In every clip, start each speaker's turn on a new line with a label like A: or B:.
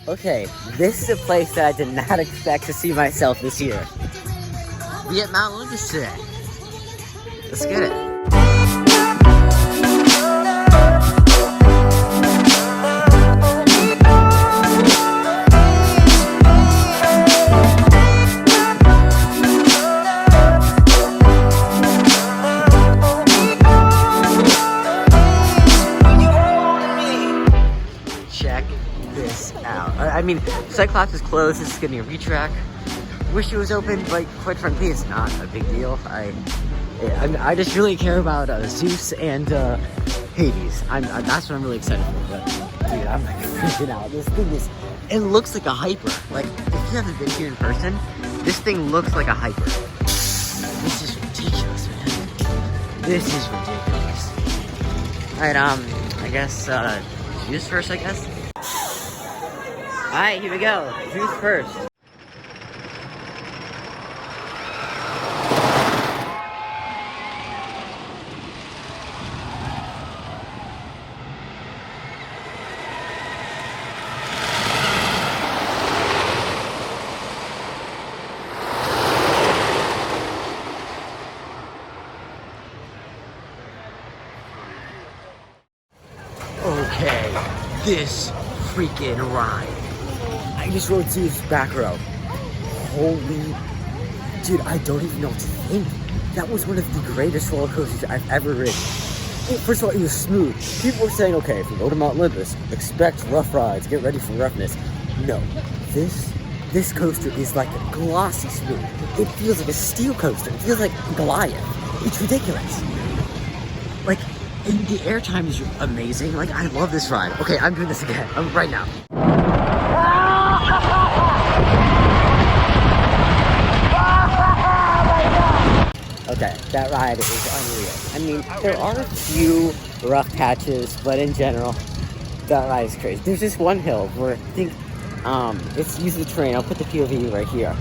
A: Okay, this is a place that I did not expect to see myself this year. We at Mount Olympus today. Let's get it. Check this out. I mean, Cyclops is closed. This is gonna be a retrack. Wish it was open, but quite frankly, it's not a big deal. I just really care about Zeus and Hades. That's what I'm really excited for. But dude, I'm like freaking out. This thing is, it looks like a hyper. Like if you haven't been here in person, this thing looks like a hyper. This is ridiculous, man. This is ridiculous. All right, I guess Zeus first, I guess. All right, here we go. Zeus first. Okay, this freaking ride. I just rode Zeus back row. Holy, dude, I don't even know what to think. That was one of the greatest roller coasters I've ever ridden. First of all, it was smooth. People were saying, okay, if you go to Mount Olympus, expect rough rides, get ready for roughness. No, this coaster is like a glossy smooth. It feels like a steel coaster. It feels like Goliath. It's ridiculous. Like, and the airtime is amazing. Like, I love this ride. Okay, I'm doing this again. Right now. Okay, that ride is unreal. I mean, there are a few rough patches, but in general, that ride is crazy. There's this one hill where I think it's usually terrain. I'll put the POV right here.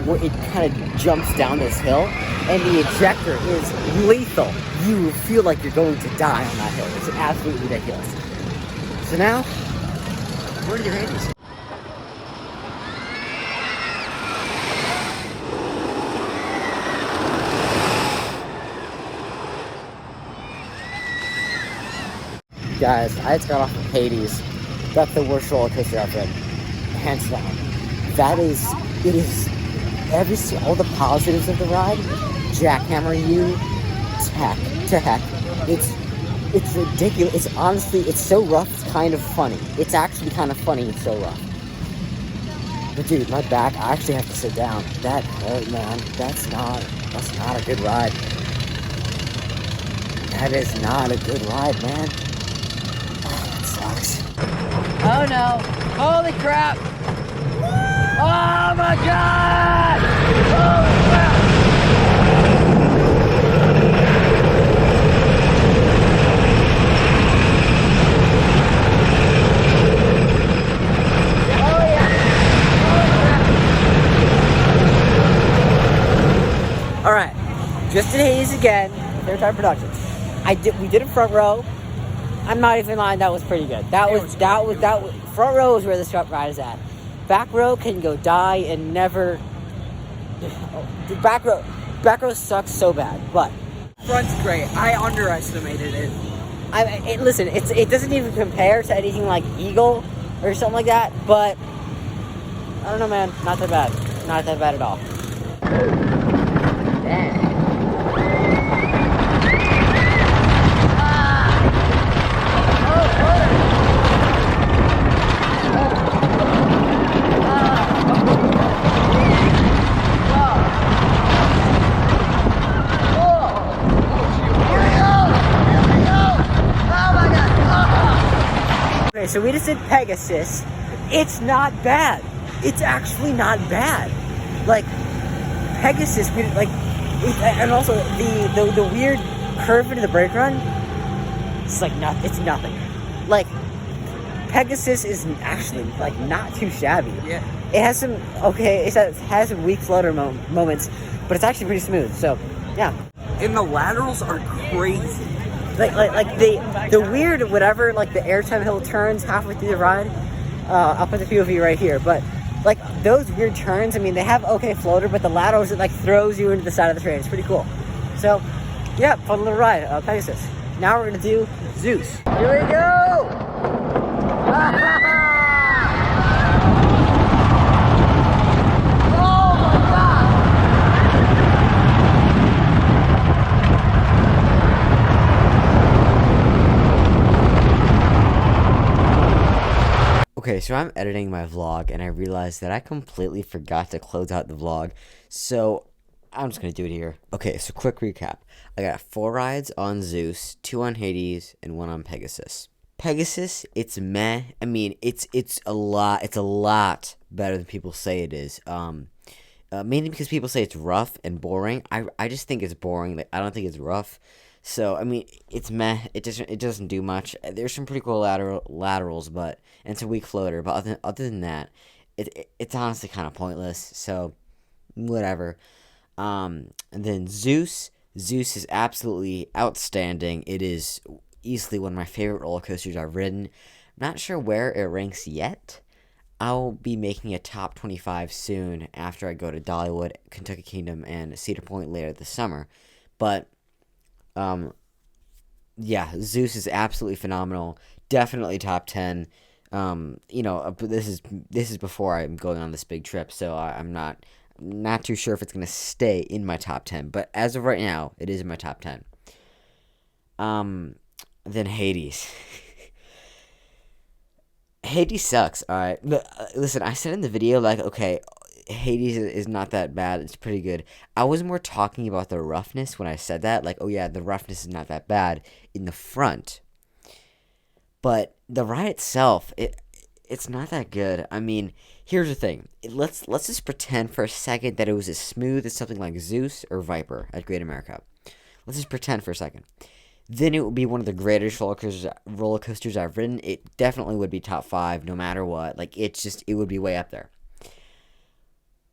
A: Where it kind of jumps down this hill, and the ejector is lethal. You feel like you're going to die on that hill. It's absolutely ridiculous. So now, where do you Hades? Guys, I just got off of Hades. That's the worst roller coaster I've ridden, hands down. It is all the positives of the ride jackhammer you to heck. It's ridiculous. It's honestly, it's so rough, it's kind of funny. It's actually kind of funny, it's so rough. But dude, my back, I actually have to sit down. That hurt, man. That's not a good ride. That is not a good ride, man. Oh, that sucks. Oh no. Holy crap. Oh my god! Holy crap! Oh yeah! Alright, just in Hades again, Third Time Productions. We did a front row. I'm not even lying, that was pretty good. That was front row is where the strut ride is at. Back row can go die and never. The back row sucks so bad, but
B: front's great. I underestimated it.
A: Listen, it doesn't even compare to anything like Eagle or something like that. But I don't know, man. Not that bad. Not that bad at all. Dang. So we just did Pegasus. It's not bad. It's actually not bad. Like Pegasus, and also the weird curve into the brake run. It's like it's nothing. Like Pegasus is actually like not too shabby.
B: Yeah.
A: It has some it has some weak floater moments, but it's actually pretty smooth. So yeah.
B: And the laterals are crazy.
A: Like the weird whatever, like the airtime hill turns halfway through the ride, I'll put the POV right here, but like those weird turns, I mean, they have okay floater, but the laterals, it like throws you into the side of the train. It's pretty cool. So yeah, fun little ride, Pegasus. Now we're gonna do Zeus. Here we go. Okay, so I'm editing my vlog and I realized that I completely forgot to close out the vlog, so I'm just gonna do it here. Okay, so quick recap. I got 4 rides on Zeus, 2 on Hades, and 1 on Pegasus. Pegasus, it's meh. I mean, it's a lot better than people say it is. Mainly because people say it's rough and boring. I just think it's boring. Like, I don't think it's rough. So I mean, it's meh. It doesn't do much. There's some pretty cool laterals, and it's a weak floater. But other than that, it's honestly kind of pointless. So whatever. And then Zeus is absolutely outstanding. It is easily one of my favorite roller coasters I've ridden. Not sure where it ranks yet. I'll be making a top 25 soon after I go to Dollywood, Kentucky Kingdom, and Cedar Point later this summer. But yeah, Zeus is absolutely phenomenal. Definitely top 10. But this is before I'm going on this big trip, so I'm not too sure if it's gonna stay in my top 10. But as of right now, it is in my top 10. Then Hades. Hades sucks. All right, listen. I said in the video, like, okay, Hades is not that bad. It's pretty good. I was more talking about the roughness when I said that. Like, oh yeah, the roughness is not that bad in the front. But the ride itself, it's not that good. I mean, here's the thing. Let's just pretend for a second that it was as smooth as something like Zeus or Viper at Great America. Let's just pretend for a second. Then it would be one of the greatest roller coasters I've ridden. It definitely would be top 5 no matter what. Like, it would be way up there.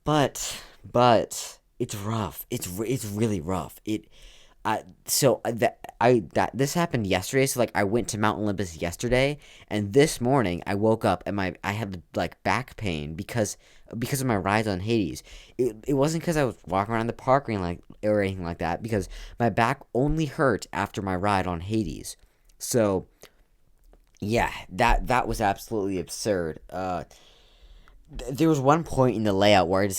A: But it's rough. It's really rough. This happened yesterday. So like, I went to Mount Olympus yesterday, and this morning I woke up and I had like back pain because of my rides on Hades. It wasn't because I was walking around the park or anything like that, because my back only hurt after my ride on Hades. So yeah, that was absolutely absurd. There was one point in the layout where I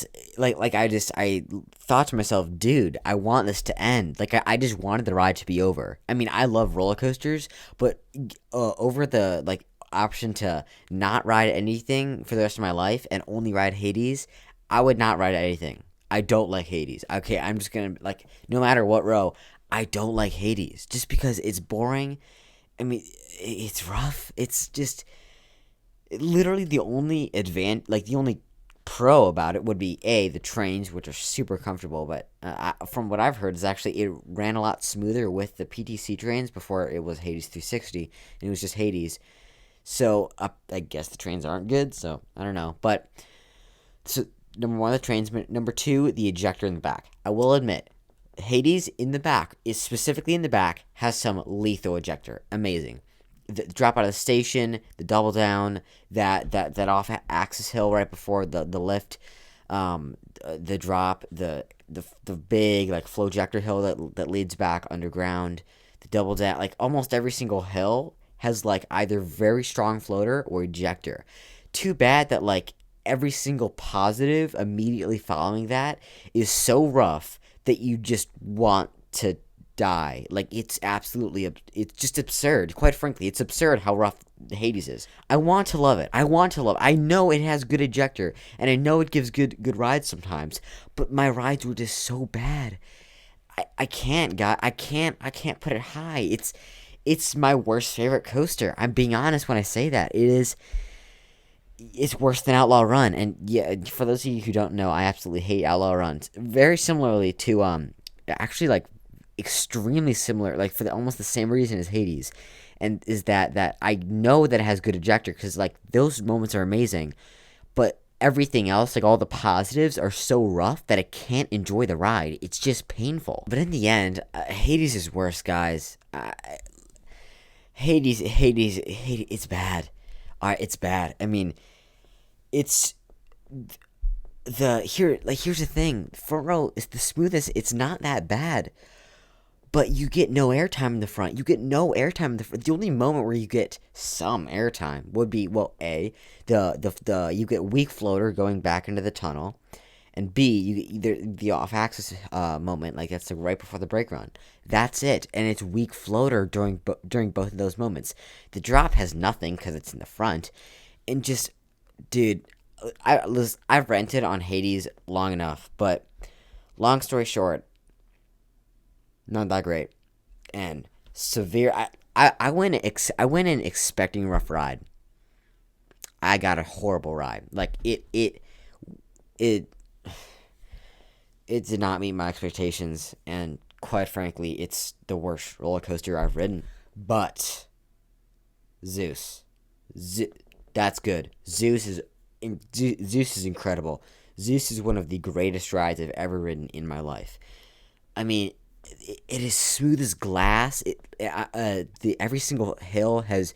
A: thought to myself, dude, I want this to end. Like, I just wanted the ride to be over. I mean, I love roller coasters, but over the like option to not ride anything for the rest of my life and only ride Hades, I would not ride anything. I don't like Hades. Okay, I'm just gonna, like, no matter what row, I don't like Hades just because it's boring. I mean, it's rough. It's just literally the only the only pro about it would be the trains, which are super comfortable. But from what I've heard, is actually it ran a lot smoother with the PTC trains before it was Hades 360, and it was just Hades. So I guess the trains aren't good. So I don't know. But so number 1, the trains. Number 2, the ejector in the back. I will admit, Hades in the back specifically in the back has some lethal ejector. Amazing. The drop out of the station, the double down, that off axis hill right before the lift, the drop, the big like flow ejector hill that leads back underground, the double down, like almost every single hill has like either very strong floater or ejector. Too bad that like every single positive immediately following that is so rough that you just want to die. Like, it's just absurd. Quite frankly, it's absurd how rough Hades is. I want to love it. I know it has good ejector, and I know it gives good rides sometimes, but my rides were just so bad. I can't put it high. It's my worst favorite coaster. I'm being honest when I say that. It's worse than Outlaw Run. And yeah, for those of you who don't know, I absolutely hate Outlaw Runs. Very similarly to actually like extremely similar, like for almost the same reason as Hades, and is that I know that it has good ejector because like those moments are amazing, but everything else, like all the positives, are so rough that I can't enjoy the ride. It's just painful. But in the end, Hades is worse, guys. Hades, it's bad. It's bad. I mean, it's here's the thing. Front row is the smoothest. It's not that bad. But you get no airtime in the front. You get no airtime in the front. The only moment where you get some airtime would be, well, A, you get weak floater going back into the tunnel, and B, you get the off-axis moment, like that's like right before the brake run. That's it, and it's weak floater during both of those moments. The drop has nothing because it's in the front, and just, dude, I've rented on Hades long enough, but long story short, not that great, and severe. I went in expecting a rough ride. I got a horrible ride. Like it did not meet my expectations, and quite frankly, it's the worst roller coaster I've ridden. But Zeus, that's good. Zeus is incredible. Zeus is one of the greatest rides I've ever ridden in my life. I mean, it is smooth as glass. Every single hill has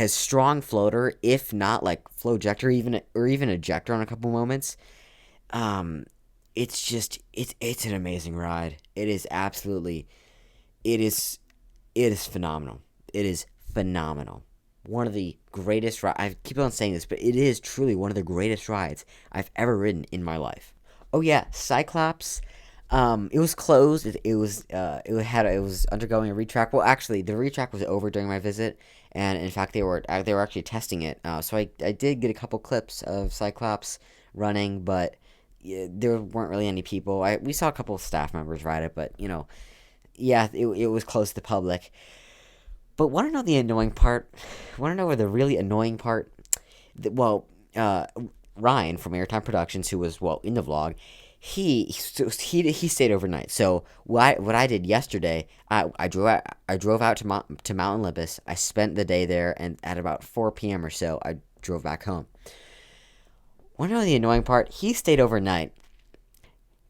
A: strong floater, if not like flow ejector, even ejector on a couple moments. It's an amazing ride. It is phenomenal. It is phenomenal. One of the greatest rides. I keep on saying this, but it is truly one of the greatest rides I've ever ridden in my life. Oh yeah, Cyclops. It was closed. It was undergoing a retrack. Well, actually, the retrack was over during my visit, and in fact, they were actually testing it. So I did get a couple clips of Cyclops running, but there weren't really any people. We saw a couple of staff members ride it, but yeah, it was closed to the public. But want to know the annoying part? Want to know where the really annoying part? Ryan from Airtime Productions, who was in the vlog. He stayed overnight. So what I did yesterday, I drove out to Mount Olympus. I spent the day there, and at about 4 p.m. or so, I drove back home. Want to know the annoying part? He stayed overnight,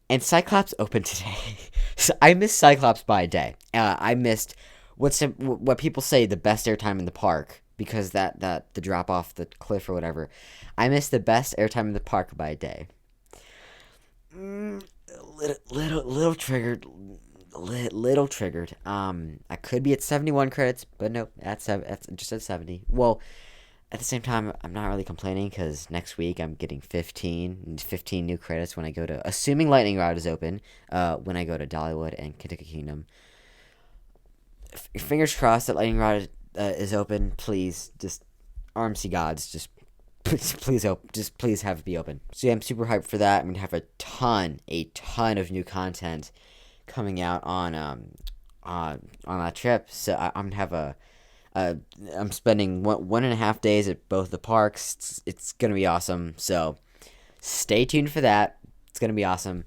A: and Cyclops opened today. So I missed Cyclops by a day. I missed what people say the best airtime in the park, because the drop off the cliff or whatever. I missed the best airtime in the park by a day. Little triggered. I could be at 71 credits, but nope, that's just at 70. Well, at the same time, I'm not really complaining, because next week I'm getting 15 new credits when I go to, assuming Lightning Rod is open, when I go to Dollywood and Kentucky Kingdom. Fingers crossed that Lightning Rod is open. Please, just RMC gods, just please have it be open. So yeah, I'm super hyped for that. I'm gonna have a ton of new content coming out on that trip. So I'm gonna have I'm spending 1.5 days at both the parks. It's gonna be awesome. So stay tuned for that. It's gonna be awesome.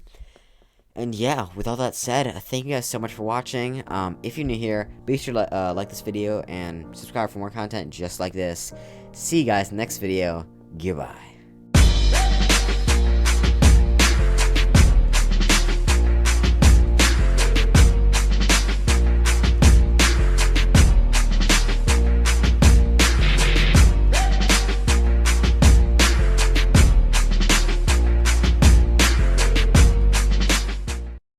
A: And yeah, with all that said, thank you guys so much for watching. If you're new here, be sure to like this video and subscribe for more content just like this. See you guys in the next video. Goodbye.